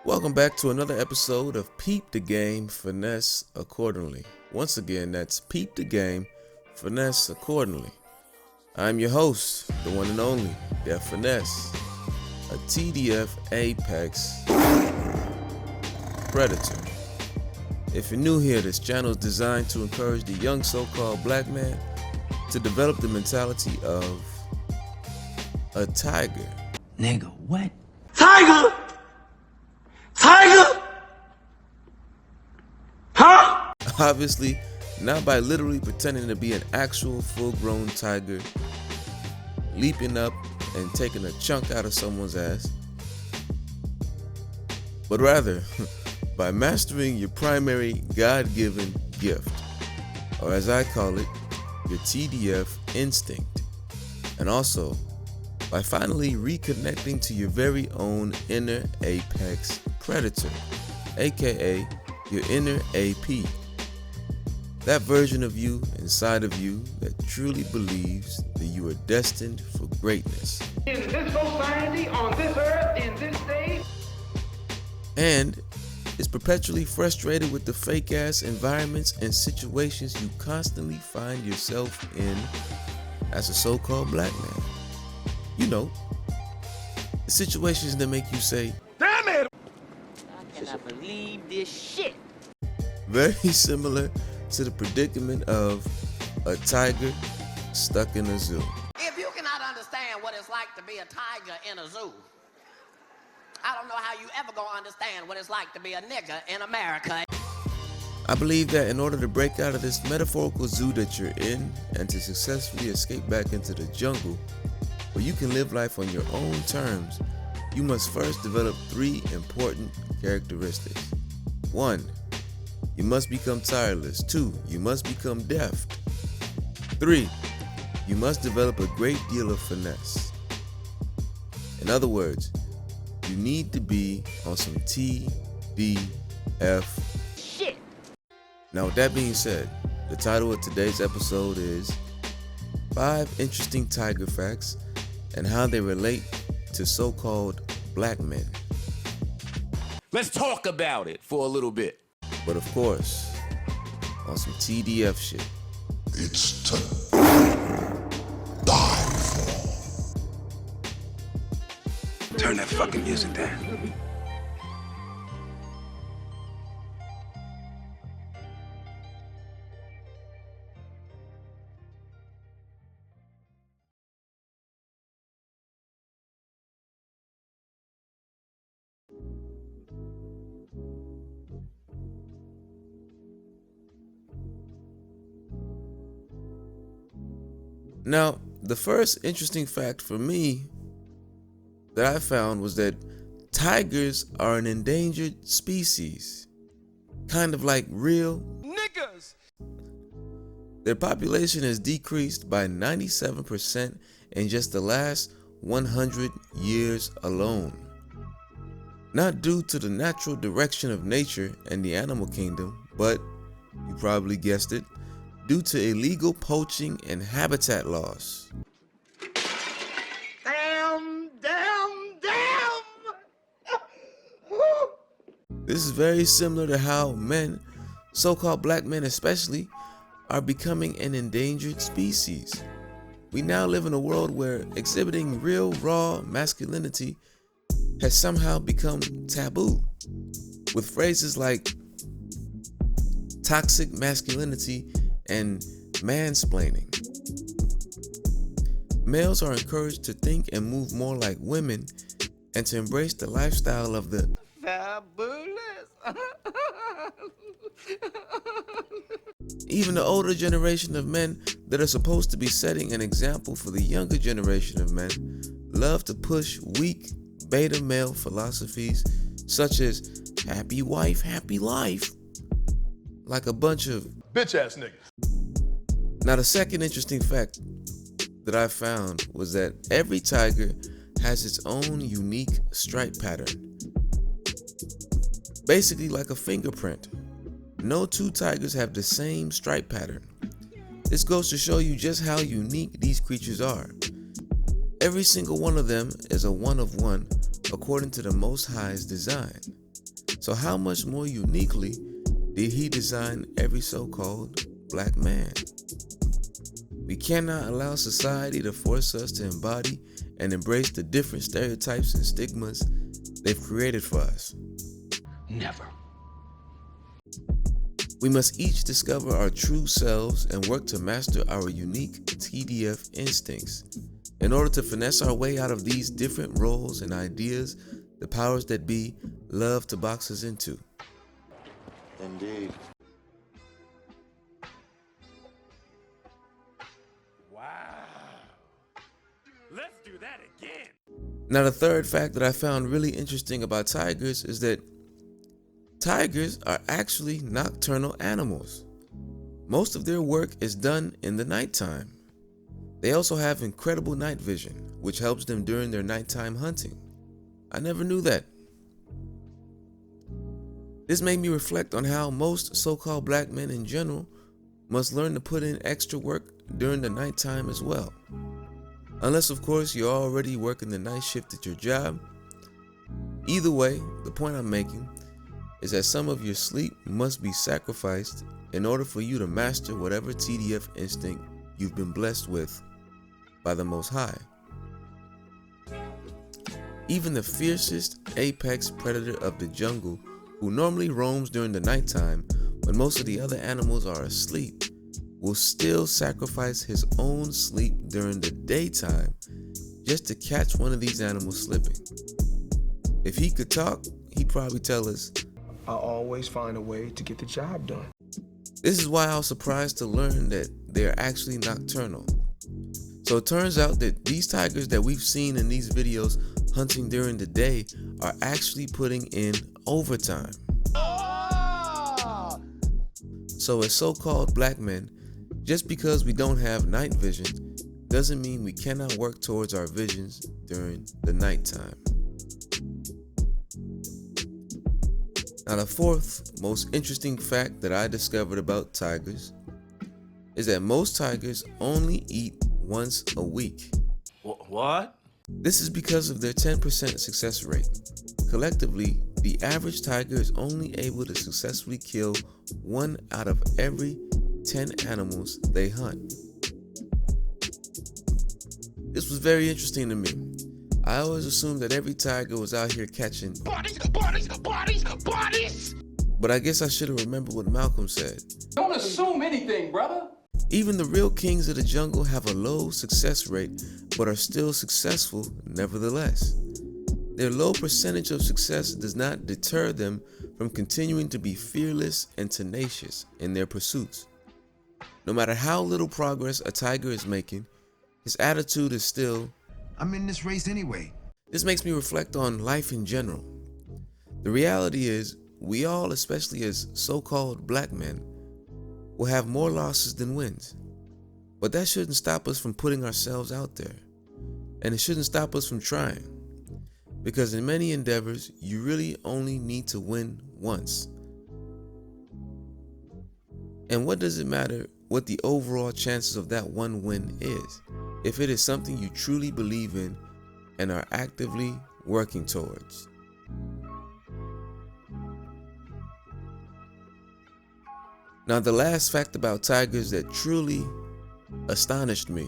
Welcome back to another episode of Peep the Game, Finesse Accordingly. Once again, that's Peep the Game, Finesse Accordingly. I'm your host, the one and only, Def Finesse, a TDF Apex Predator. If you're new here, this channel is designed to encourage the young so-called black man to develop the mentality of a tiger. Nigga, what? Tiger! Tiger! Huh? Obviously, not by literally pretending to be an actual full-grown tiger, leaping up and taking a chunk out of someone's ass, but rather by mastering your primary God-given gift, or as I call it, your TDF instinct, and also by finally reconnecting to your very own inner apex predator, aka your inner AP. That version of you inside of you that truly believes that you are destined for greatness. In this society, on this earth, in this day, And is perpetually frustrated with the fake ass environments and situations you constantly find yourself in as a so-called black man. You know, the situations that make you say, Damn it! I cannot believe this shit. very similar to the predicament of a tiger stuck in a zoo. If you cannot understand what it's like to be a tiger in a zoo, I don't know how you ever gonna understand what it's like to be a nigger in America. I believe that in order to break out of this metaphorical zoo that you're in and to successfully escape back into the jungle where you can live life on your own terms, you must first develop 3 important characteristics. 1, you must become tireless. 2, you must become deft. 3, you must develop a great deal of finesse. In other words, you need to be on some TDF Shit. Now, with that being said, the title of today's episode is 5 Interesting Tiger Facts and How They Relate to So-Called Black Men. Let's talk about it for a little bit. But of course, on some TDF shit. It's to die for. Turn that fucking music down. Now, the first interesting fact for me that I found was that tigers are an endangered species. Kind of like real Niggas! Their population has decreased by 97% in just the last 100 years alone. Not due to the natural direction of nature and the animal kingdom, but, you probably guessed it, due to illegal poaching and habitat loss. Damn! This is very similar to how men, so-called black men especially, are becoming an endangered species. We now live in a world where exhibiting real raw masculinity has somehow become taboo, with phrases like toxic masculinity and mansplaining. Males are encouraged to think and move more like women and to embrace the lifestyle of the Fabulous. even the older generation of men that are supposed to be setting an example for the younger generation of men love to push weak beta male philosophies such as happy wife, happy life, like a bunch of Bitch ass niggas. Now, the second interesting fact that I found was that every tiger has its own unique stripe pattern. Basically like a fingerprint. No 2 tigers have the same stripe pattern. This goes to show you just how unique these creatures are. Every single one of them is a one of one according to the Most High's design. So how much more uniquely did he design every so-called black man? We cannot allow society to force us to embody and embrace the different stereotypes and stigmas they've created for us. Never. We must each discover our true selves and work to master our unique TDF instincts in order to finesse our way out of these different roles and ideas the powers that be love to box us into. Indeed. Wow. Let's do that again. Now, the third fact that I found really interesting about tigers is that tigers are actually nocturnal animals. Most of their work is done in the nighttime. They also have incredible night vision, which helps them during their nighttime hunting. I never knew that. This made me reflect on how most so-called black men in general must learn to put in extra work during the nighttime as well. Unless, of course, you're already working the night shift at your job. Either way, the point I'm making is that some of your sleep must be sacrificed in order for you to master whatever TDF instinct you've been blessed with by the Most High. Even the fiercest apex predator of the jungle, who normally roams during the nighttime when most of the other animals are asleep, will still sacrifice his own sleep during the daytime just to catch one of these animals slipping. If he could talk, he'd probably tell us, I always find a way to get the job done. This is why I was surprised to learn that they're actually nocturnal. So it turns out that these tigers that we've seen in these videos hunting during the day are actually putting in overtime. So as so-called black men, just because we don't have night vision doesn't mean we cannot work towards our visions during the nighttime. Now, the fourth most interesting fact that I discovered about tigers is that most tigers only eat once a week. What? This is because of their 10% success rate. Collectively, the average tiger is only able to successfully kill 1 out of every 10 animals they hunt. This was very interesting to me. I always assumed that every tiger was out here catching Bodies! But I guess I should have remembered what Malcolm said. Don't assume anything, brother. Even the real kings of the jungle have a low success rate, but are still successful nevertheless. Their low percentage of success does not deter them from continuing to be fearless and tenacious in their pursuits. No matter how little progress a tiger is making, his attitude is still, I'm in this race anyway. This makes me reflect on life in general. The reality is, we all, especially as so-called black men, will have more losses than wins. But that shouldn't stop us from putting ourselves out there. And it shouldn't stop us from trying. Because in many endeavors, you really only need to win once. And what does it matter what the overall chances of that one win is, if it is something you truly believe in and are actively working towards? Now, the last fact about tigers that truly astonished me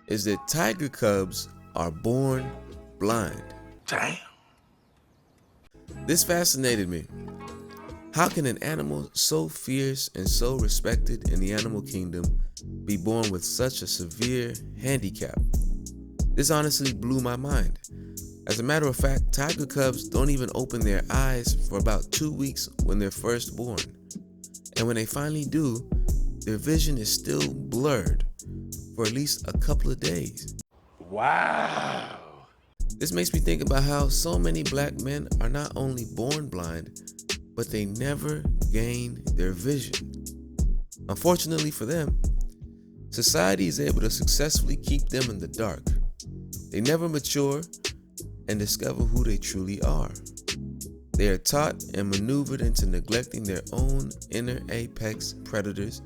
is that tiger cubs are born blind. Damn. This fascinated me. How can an animal so fierce and so respected in the animal kingdom be born with such a severe handicap? This honestly blew my mind. As a matter of fact, tiger cubs don't even open their eyes for about 2 weeks when they're first born. And when they finally do, their vision is still blurred for at least a couple of days. Wow. This makes me think about how so many black men are not only born blind, but they never gain their vision. Unfortunately for them, society is able to successfully keep them in the dark. They never mature and discover who they truly are. They are taught and maneuvered into neglecting their own inner apex predators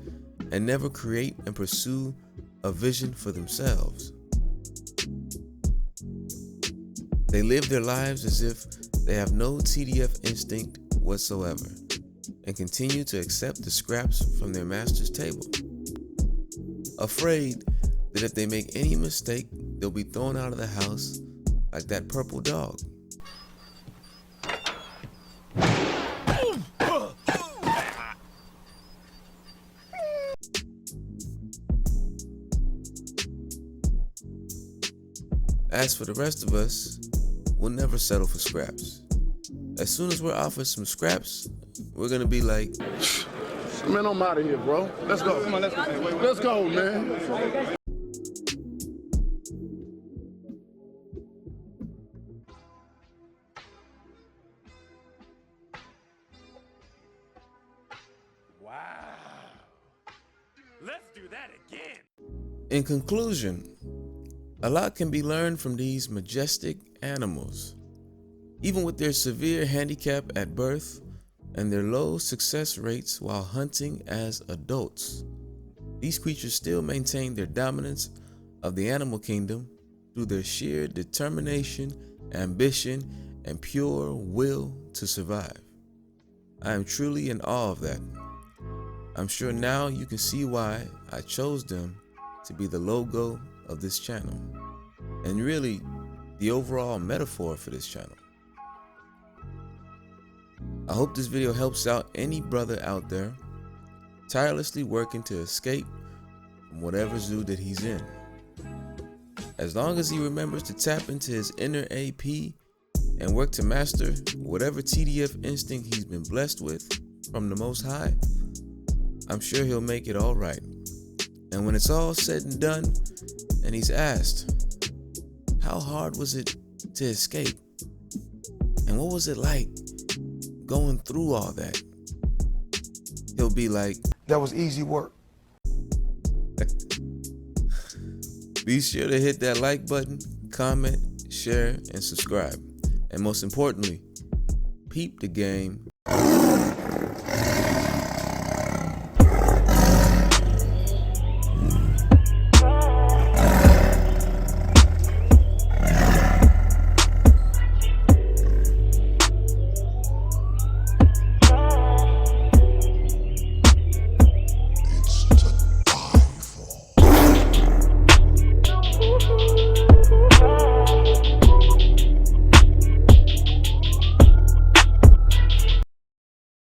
and never create and pursue a vision for themselves. They live their lives as if They have no TDF instinct whatsoever and continue to accept the scraps from their master's table, afraid that if they make any mistake, they'll be thrown out of the house like that purple dog. As for the rest of us, we'll never settle for scraps. As soon as we're offered some scraps, we're gonna be like, man, I'm out of here, bro. Let's go. Come on, let's go. Let's go, man. Wow. Let's do that again. in conclusion, a lot can be learned from these majestic animals. Even with their severe handicap at birth and their low success rates while hunting as adults, these creatures still maintain their dominance of the animal kingdom through their sheer determination, ambition, and pure will to survive. I am truly in awe of that. I'm sure now you can see why I chose them to be the logo of this channel, and really the overall metaphor for this channel. I hope this video helps out any brother out there tirelessly working to escape from whatever zoo that he's in. As long as he remembers to tap into his inner AP and work to master whatever TDF instinct he's been blessed with from the Most High, I'm sure he'll make it all right. And when it's all said and done, and he's asked, how hard was it to escape? And what was it like going through all that? He'll be like, that was easy work. Be sure to hit that like button, comment, share, and subscribe. And most importantly, peep the game.